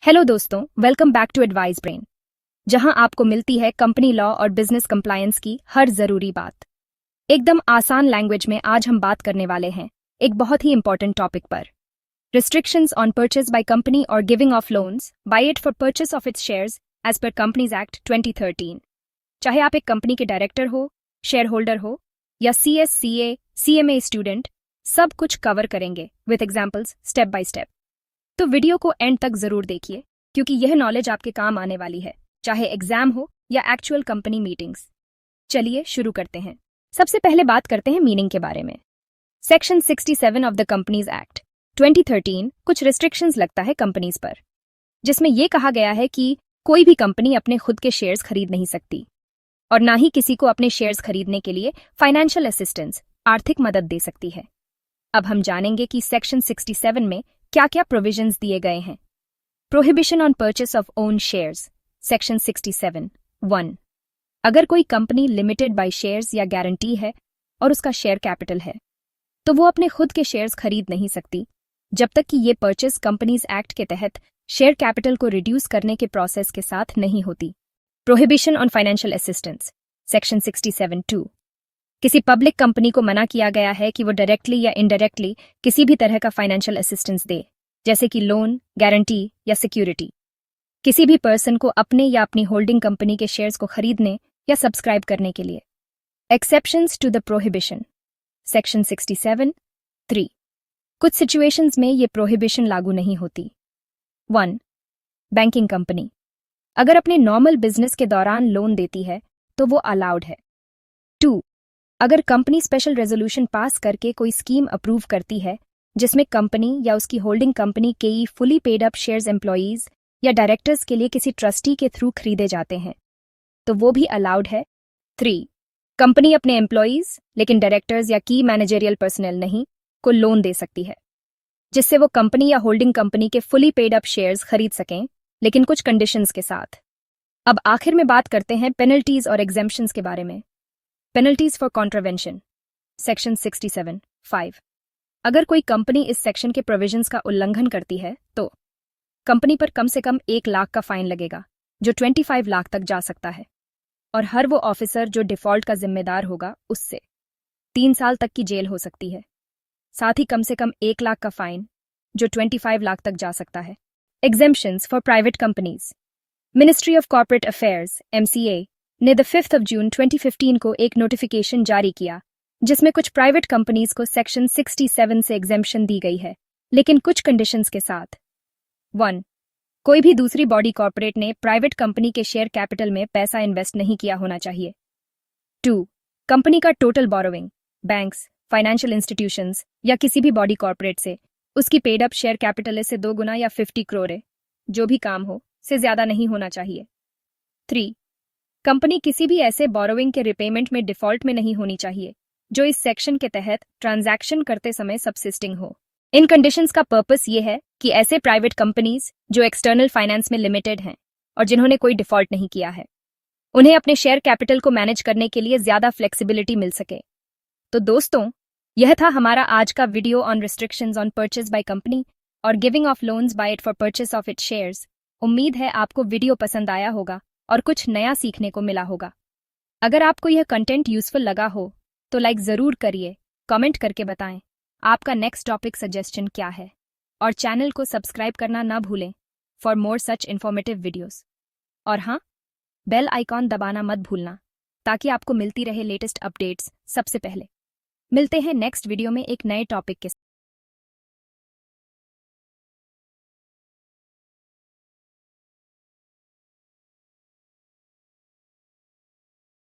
Hello दोस्तों, welcome back to advice brain, जहां आपको मिलती है कंपनी लॉ और बिजनेस कंप्लायंस की हर जरूरी बात। एकदम आसान लैंग्वेज में आज हम बात करने वाले हैं एक बहुत ही इंपॉर्टेंट टॉपिक पर। Restrictions on purchase by company और giving of loans by it for purchase of its shares as per companies act 2013। चाहे आप एक कंपनी के डायरेक्टर हो, शेयर होल्डर हो या CSCA CMA स्टूडेंट, सब कुछ कवर करेंगे with examples step by step. तो वीडियो को एंड तक जरूर देखिए, क्योंकि यह नॉलेज आपके काम आने वाली है, चाहे एग्जाम हो या एक्चुअल कंपनी मीटिंग्स। चलिए शुरू करते हैं। सबसे पहले बात करते हैं मीनिंग के बारे में। Section 67 of the companies act 2013 कुछ रिस्ट्रिक्शंस लगता है कंपनीज पर, जिसमें यह कहा गया है कि कोई भी कंपनी अपने खुद के शेयर्स खरीद नहीं सकती और ना ही किसी को अपने शेयर्स खरीदने के लिए फाइनेंशियल असिस्टेंस, आर्थिक मदद दे सकती है। अब हम जानेंगे कि सेक्शन 67 में क्या क्या प्रोविजंस दिए गए हैं। Prohibition on purchase of own shares, section 67 1। अगर कोई कंपनी लिमिटेड बाय शेयर्स या गारंटी है और उसका शेयर कैपिटल है, तो वो अपने खुद के शेयर्स खरीद नहीं सकती जब तक कि ये परचेस कंपनीज एक्ट के तहत शेयर कैपिटल को रिड्यूस करने के प्रोसेस के साथ नहीं होती। Prohibition on financial assistance, section 67 2। किसी पब्लिक कंपनी को मना किया गया है कि वो डायरेक्टली या इनडायरेक्टली किसी भी तरह का फाइनेंशियल असिस्टेंस दे, जैसे कि लोन, गारंटी या सिक्योरिटी, किसी भी पर्सन को अपने या अपनी होल्डिंग कंपनी के शेयर्स को खरीदने या सब्सक्राइब करने के लिए। Exceptions to the prohibition, section 67 3। कुछ सिचुएशंस में ये प्रोहिबिशन लागू नहीं होती। 1। बैंकिंग कंपनी अगर अपने नॉर्मल बिजनेस के दौरान लोन देती है तो वो अलाउड है। 2। अगर कंपनी स्पेशल रेजोल्यूशन पास करके कोई स्कीम अप्रूव करती है जिसमें कंपनी या उसकी होल्डिंग कंपनी के fully paid up shares employees या डायरेक्टर्स के लिए किसी ट्रस्टी के थ्रू खरीदे जाते हैं, तो वो भी अलाउड है। 3। कंपनी अपने एम्प्लॉयज लेकिन डायरेक्टर्स या की मैनेजरियल पर्सनल नहीं को लोन दे सकती है, जिससे वो कंपनी या होल्डिंग कंपनी के फुली पेड अप शेयर्स खरीद सकें, लेकिन कुछ कंडीशंस के साथ। अब आखिर में बात करते हैं पेनल्टीज और एग्जेम्पशंस के बारे में। Penalties for contravention, section 67 5। अगर कोई कंपनी इस सेक्शन के प्रोविजंस का उल्लंघन करती है तो कंपनी पर कम से कम 1 लाख का फाइन लगेगा, जो 25 लाख तक जा सकता है, और हर वो ऑफिसर जो डिफॉल्ट का जिम्मेदार होगा उससे 3 साल तक की जेल हो सकती है। साथ ही कम से कम 1 लाख का फाइन, जो 25 लाख तक जा सकता है। Exemptions for private companies. Ministry of corporate affairs MCA ने द 5 जून 2015 को एक नोटिफिकेशन जारी किया, जिसमें कुछ प्राइवेट कंपनीज को सेक्शन 67 से एग्जेम्पशन दी गई है, लेकिन कुछ कंडीशंस के साथ। 1। कोई भी दूसरी बॉडी कॉर्पोरेट ने प्राइवेट कंपनी के शेयर कैपिटल में पैसा इन्वेस्ट नहीं किया होना चाहिए। 2। कंपनी का total borrowing banks, financial institutions या किसी भी बॉडी कॉर्पोरेट से उसकी पेड अप शेयर कैपिटल से 2 गुना या 50 करोड़ जो भी काम हो से ज्यादा नहीं होना चाहिए। 3। कंपनी किसी भी ऐसे बोरोइंग के रिपेमेंट में डिफॉल्ट में नहीं होनी चाहिए जो इस सेक्शन के तहत ट्रांजैक्शन करते समय सबसिस्टिंग हो। इन कंडीशंस का पर्पस ये है कि ऐसे प्राइवेट कंपनीज जो एक्सटर्नल फाइनेंस में लिमिटेड हैं और जिन्होंने कोई डिफॉल्ट नहीं किया है, उन्हें अपने शेयर कैपिटल को मैनेज करने के लिए ज्यादा फ्लेक्सिबिलिटी मिल सके। तो दोस्तों, यह था हमारा आज का video on restrictions on purchase by company और giving of loans by it for purchase of its shares. उम्मीद है आपको वीडियो पसंद आया होगा और कुछ नया सीखने को मिला होगा। अगर आपको यह कंटेंट यूजफुल लगा हो तो लाइक जरूर करिए, कमेंट करके बताएं आपका नेक्स्ट टॉपिक सजेशन क्या है, और चैनल को सब्सक्राइब करना ना भूलें for more such informative videos. और हाँ, बेल आइकॉन दबाना मत भूलना ताकि आपको मिलती रहे लेटेस्ट अपडेट्स सबसे पहले। मिलते हैं नेक्स्ट वीडियो में एक नए टॉपिक के साथ।